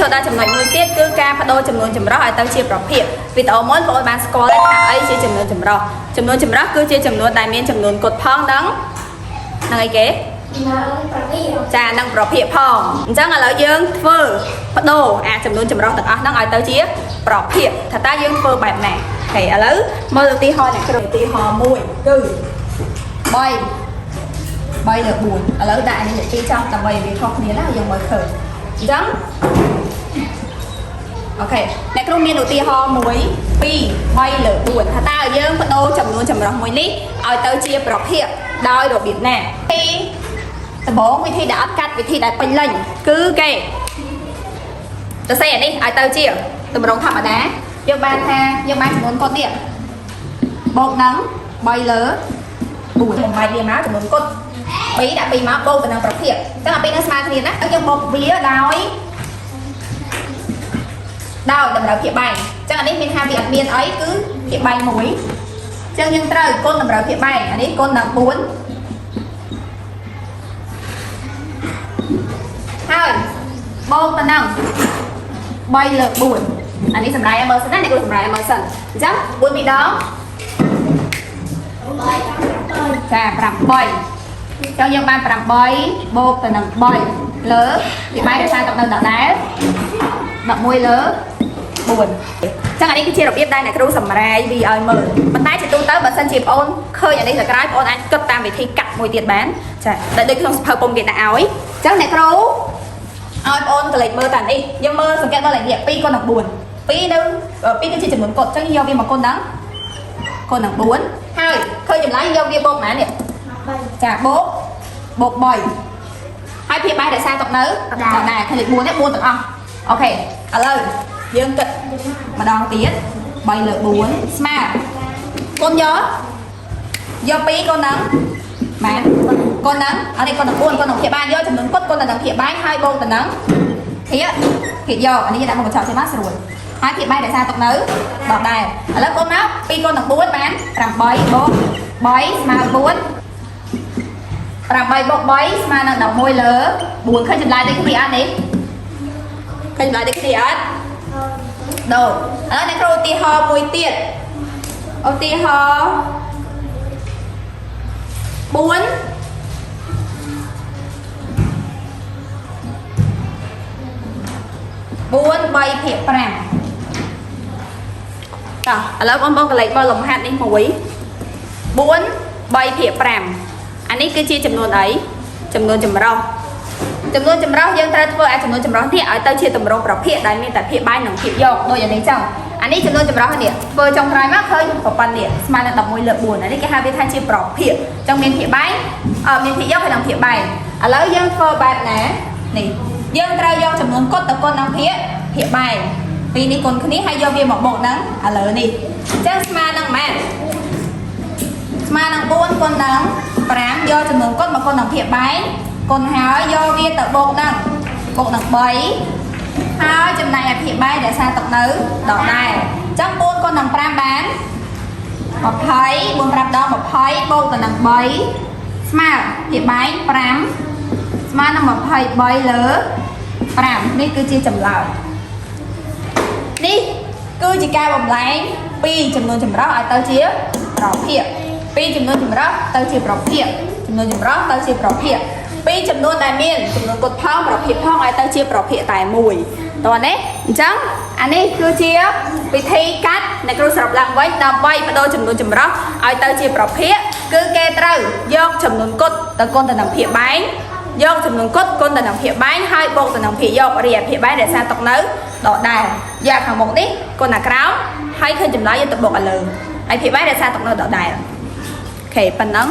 ចូលដល់ចំណុចមួយទៀតគឺការបដូរចំនួនចម្រុះឲ្យទៅជាប្រភេទវីដេអូមុនបងប្អូនបានស្គាល់ថាអីជាចំនួនចម្រុះគឺជាចំនួនដែលមានចំនួនគត់ផងនឹងអីគេចានឹងប្រភេទផងអញ្ចឹងឥឡូវយើងធ្វើបដូរអាចំនួនចម្រុះទាំងអស់ហ្នឹងឲ្យទៅជាប្រភេទថាតើយើងធ្វើបែបណាអូខេឥឡូវមើលឧទាហរណ៍អ្នកគ្រូឧទាហរណ៍មួយគឺ3 លើ 4ឥឡូវដាក់នេះទីចំដើម្បីវាខុសគ្នាណាយើងមើលឃើញអញ្ចឹងអូខេអ្នកគ្រូមានឧទាហរណ៍1 2 3 លើ 4ថាតើយើងបដូរចំនួនចម្រុះមួយនេះឲ្យទៅជាប្រភេទដោយរបៀបណាទីដំបូងវិធីដែលអត់កាត់វិធីដែលពេញលេញគឺគេសរសេរអានេះឲ្យទៅជាតម្រងធម្មតាយើងបានថាយើងបានចំនួនកត់នេះបូកនឹង3 លើ 4បំបែកវាមកចំនួនកត់2ដាក់2មកបូកទៅនឹងប្រភេទអញ្ចឹងអាពីនឹងស្មើគ្នាណាយើងបូកវាដោយតម្រូវភាគបែងអញ្ចឹងអានេះមានថាវាអត់មានអីគឺភាគបែង1អញ្ចឹងយើងត្រូវគុណតម្រូវភាគបែងអានេះគុណដល់4ហើយបូកទៅនឹង3 លើ 4អានេះសម្រាប់ឲ្យមើលសិនណាអ្នកគ្រូសម្រាប់ឲ្យមើលសិនអញ្ចឹង4 2 ដងចា8ចឹងយើងបាន8បូកទៅនឹង3លើពីបែររក្សាទុកនៅដដែល11 លើ 4ចឹងអានេះគឺជារបៀបដែលអ្នកគ្រូសម្រាយវាឲ្យមើលប៉ុន្តែជាទូទៅបើសិនជាបងអូនឃើញអានេះទៅក្រោយបងអូនអាចគិតតាមវិធីកាត់មួយទៀតបានចាដូចក្នុងសភៅពុំគេដាក់ឲ្យចឹងអ្នកគ្រូឲ្យបងអូនកលេចមើលតានេះយើងមើលសង្កេតមើលលេខនេះ2 គុណនឹង 4 2គឺជាចំនួនកត់ចឹងយកវាមកគុណនឹង4ហើយឃើញចម្លើយយកវាបូកប៉ុន្មាននេះចាបូក3ហើយភាគបែររក្សាទុកនៅដដែលឃើញលេខ4នេះ4ទាំងអស់អូខេឥឡូវយើងគិតម្ដងទៀត3 លើ 4 ស្មើគុណយក2គុណនឹងបានគុណនឹងអានេះគុណនឹង4គុណនឹងភាគបែរយកចំនួនគុណទៅនឹងភាគបែរហើយបូកទៅនឹងភាគយកអានេះដាក់មកបញ្ចប់ចេញមកស្រួលហើយភាគបែររក្សាទុកនៅដដែលឥឡូវគុណមក2គុណនឹង4បាន8បូក3ស្មើ4 8បូក3ស្មើនឹង11 លើ 4ឃើញចម្លើយដូចគ្នាអត់នេះឃើញចម្លើយដូចគ្នាអត់ដូរឥឡូវអ្នកគ្រូឧទាហរណ៍មួយទៀតឧទាហរណ៍4 3 ភាគ 5តោះឥឡូវបងប្អូនកលេចមើលលំហាត់នេះមួយ4 3 ភាគ 5អានេះគឺជាចំនួនអីចំនួនចម្រុះយើងត្រូវធ្វើឲ្យចំនួនចម្រុះនេះឲ្យទៅជាតម្រងប្រភេទដែលមានតែភាគបែងនិងភាគយកដូចអានេះចឹងអានេះចំនួនចម្រុះនេះធ្វើចុងក្រោយមកឃើញប្រព័ន្ធនេះស្មើនឹង11 លើ 4អានេះគេហៅវាថាជាប្រភេទចឹងមានភាគបែងមានភាគយកហើយនិងភាគបែងឥឡូវយើងធ្វើបែបណានេះយើងត្រូវយកចំនួនកត់ទៅគុណនឹងភាគបែងពីរនេះគុណគ្នាហើយយកវាមកបូកនឹងឥឡូវនេះអញ្ចឹងស្មើនឹងម៉ានស្មើនឹង4គុណនឹង5យកចំនួនកត់មកគុណនឹងភាគបែងគុណហើយយកវាទៅបូកនឹង3ហើយចំណែកឲ្យភាគបែងរក្សាទុកនៅដដែលអញ្ចឹង4គុណនឹង5បាន20 4 5 ដង 20បូកទៅនឹង3ស្មើភាគបែង5ស្មើនឹង23 លើ 5នេះគឺជាចម្លើយនេះគឺជាការបំលែងពីចំនួនចម្រុះឲ្យទៅជាប្រភេទពីចំនួនចម្រុះទៅជាប្រភេទចំនួនចម្រុះទៅជាប្រភេទពីចំនួនដែលមានចំនួនគត់ផងប្រភេទផងឲ្យទៅជាប្រភេទតែមួយតោះនេះអញ្ចឹងអានេះគឺជាវិធីកាត់អ្នកគ្រូសរុបឡើងវិញដើម្បីបដូរចំនួនចម្រុះឲ្យទៅជាប្រភេទគឺគេត្រូវយកចំនួនគត់ទៅគុណទៅនឹងភាគបែងយកចំនួនគត់គុណទៅនឹងភាគបែងហើយបូកទៅនឹងភាគយករីឯភាគបែងរក្សាទុកនៅដដែលយកខាងមុខនេះគុណអាក្រោមហើយឃើញចម្លើយយកទៅបូកឲ្យលើហើយភាគបែងរក្សាទុកនៅដដែលអូខេប៉ុណ្ណឹង